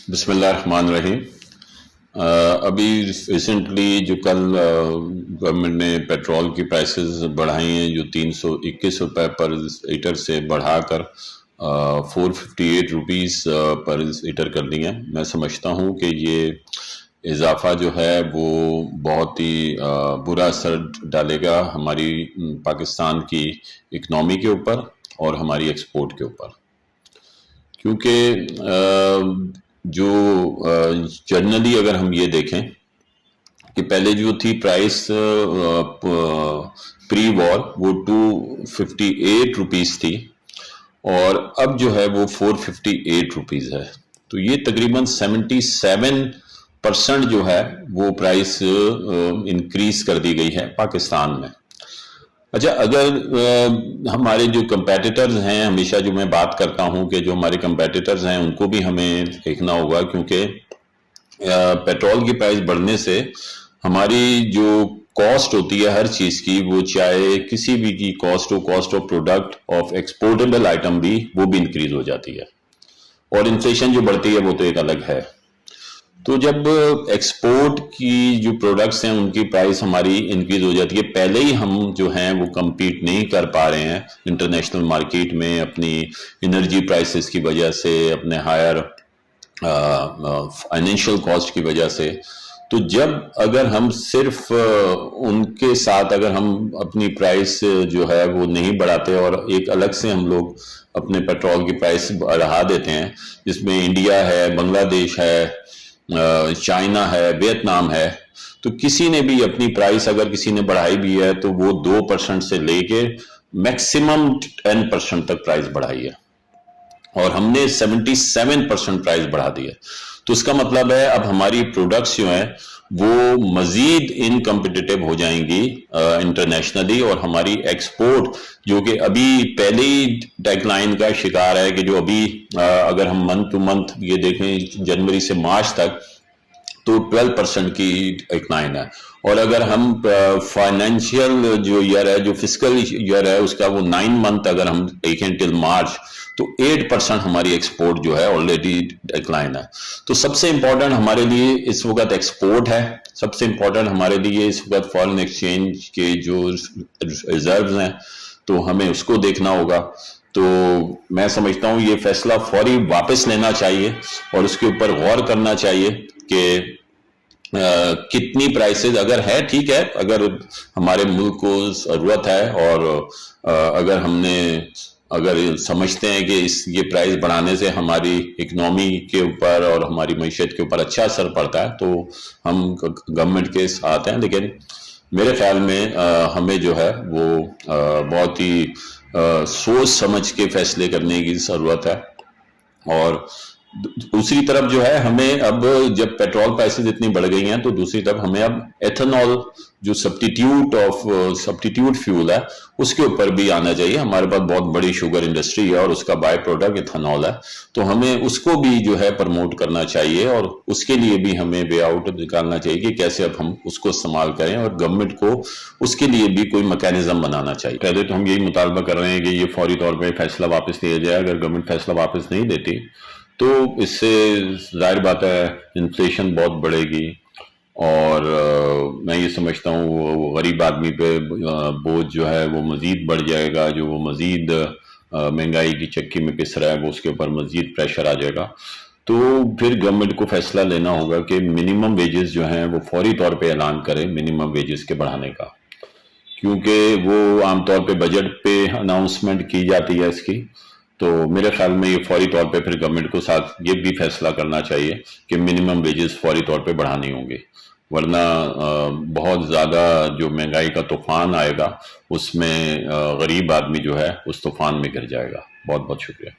بسم اللہ الرحمن الرحیم۔ ابھی ریسنٹلی جو کل گورنمنٹ نے پیٹرول کی پرائسز بڑھائی ہیں، جو 321 روپے پر لیٹر سے بڑھا کر 458 روپیز پر لیٹر کر دی ہیں۔ میں سمجھتا ہوں کہ یہ اضافہ جو ہے وہ بہت ہی برا اثر ڈالے گا ہماری پاکستان کی اکنامی کے اوپر اور ہماری ایکسپورٹ کے اوپر، کیونکہ جو جنرلی اگر ہم یہ دیکھیں کہ پہلے جو تھی پرائس پری وار وہ 258 روپیز تھی اور اب جو ہے وہ 458 روپیز ہے، تو یہ تقریباً 77% جو ہے وہ پرائس انکریز کر دی گئی ہے پاکستان میں۔ اچھا، اگر ہمارے جو کمپیٹیٹرز ہیں، ہمیشہ جو میں بات کرتا ہوں کہ جو ہمارے کمپیٹیٹرز ہیں ان کو بھی ہمیں دیکھنا ہوگا، کیونکہ پیٹرول کی پرائس بڑھنے سے ہماری جو کاسٹ ہوتی ہے ہر چیز کی، وہ چاہے کسی بھی کی کاسٹ ہو، cost of product of exportable item بھی، وہ بھی انکریز ہو جاتی ہے، اور انفلیشن جو بڑھتی ہے وہ تو ایک الگ ہے۔ تو جب ایکسپورٹ کی جو پروڈکٹس ہیں ان کی پرائس ہماری انکریز ہو جاتی ہے، پہلے ہی ہم جو ہیں وہ کمپیٹ نہیں کر پا رہے ہیں انٹرنیشنل مارکیٹ میں اپنی انرجی پرائسز کی وجہ سے، اپنے ہائر فائنینشیل کاسٹ کی وجہ سے، تو جب اگر ہم صرف ان کے ساتھ اگر ہم اپنی پرائس جو ہے وہ نہیں بڑھاتے اور ایک الگ سے ہم لوگ اپنے پیٹرول کی پرائس بڑھا دیتے ہیں، جس میں انڈیا ہے، بنگلہ دیش ہے، چائنا ہے، ویتنام ہے، تو کسی نے بھی اپنی پرائس اگر کسی نے بڑھائی بھی ہے تو وہ 2% سے لے کے میکسیمم 10% تک پرائس بڑھائی ہے، اور ہم نے 77% پرائس بڑھا دی ہے۔ تو اس کا مطلب ہے اب ہماری پروڈکٹس جو ہیں وہ مزید ان کمپٹیٹیو ہو جائیں گی انٹرنیشنلی، اور ہماری ایکسپورٹ جو کہ ابھی پہلے ہی ڈیکلائن لائن کا شکار ہے، کہ جو ابھی اگر ہم منتھ ٹو منتھ یہ دیکھیں جنوری سے مارچ تک تو 12% کی ڈیکلائن ہے، اور اگر ہم فائنینشیل جو ایئر ہے، جو فسکل ایئر ہے، اس کا وہ 9 منتھ اگر ہم دیکھیں ٹل مارچ، تو 8% ہماری ایکسپورٹ جو ہے آلریڈی ڈیکلائن ہے۔ تو سب سے امپورٹنٹ ہمارے لیے اس وقت ایکسپورٹ ہے، سب سے امپورٹنٹ ہمارے لیے اس وقت فارن ایکسچینج کے جو ریزروز ہیں، تو ہمیں اس کو دیکھنا ہوگا۔ تو میں سمجھتا ہوں یہ فیصلہ فوری واپس لینا چاہیے اور اس کے اوپر غور کرنا چاہیے کہ کتنی پرائسز اگر ہے، ٹھیک ہے، اگر ہمارے ملک کو ضرورت ہے اور اگر سمجھتے ہیں کہ یہ پرائس بڑھانے سے ہماری اکنامی کے اوپر اور ہماری معیشت کے اوپر اچھا اثر پڑتا ہے، تو ہم گورنمنٹ کے ساتھ ہیں، لیکن میرے خیال میں ہمیں جو ہے وہ بہت ہی سوچ سمجھ کے فیصلے کرنے کی ضرورت ہے۔ اور دوسری طرف جو ہے ہمیں اب جب پیٹرول پرائسز اتنی بڑھ گئی ہیں تو دوسری طرف ہمیں اب ایتھنول جو سبسٹیٹیوٹ فیول ہے اس کے اوپر بھی آنا چاہیے۔ ہمارے پاس بہت بڑی شوگر انڈسٹری ہے اور اس کا بائی پروڈکٹ ایتھنول ہے، تو ہمیں اس کو بھی جو ہے پروموٹ کرنا چاہیے، اور اس کے لیے بھی ہمیں وے آؤٹ نکالنا چاہیے کہ کیسے اب ہم اس کو استعمال کریں، اور گورنمنٹ کو اس کے لیے بھی کوئی میکینزم بنانا چاہیے۔ پہلے تو ہم یہی مطالبہ کر رہے ہیں کہ یہ فوری طور پہ فیصلہ واپس لیا جائے۔ اگر گورنمنٹ فیصلہ واپس نہیں دیتی تو اس سے ظاہر بات ہے انفلیشن بہت بڑھے گی، اور میں یہ سمجھتا ہوں وہ غریب آدمی پہ بوجھ جو ہے وہ مزید بڑھ جائے گا، جو وہ مزید مہنگائی کی چکی میں پس رہا ہے وہ اس کے اوپر مزید پریشر آ جائے گا۔ تو پھر گورنمنٹ کو فیصلہ لینا ہوگا کہ منیمم ویجز جو ہیں وہ فوری طور پہ اعلان کریں منیمم ویجز کے بڑھانے کا، کیونکہ وہ عام طور پہ بجٹ پہ اناؤنسمنٹ کی جاتی ہے اس کی۔ تو میرے خیال میں یہ فوری طور پہ پھر گورنمنٹ کو ساتھ یہ بھی فیصلہ کرنا چاہیے کہ منیمم ویجز فوری طور پہ بڑھانے ہوں گے، ورنہ بہت زیادہ جو مہنگائی کا طوفان آئے گا اس میں غریب آدمی جو ہے اس طوفان میں گر جائے گا۔ بہت بہت شکریہ۔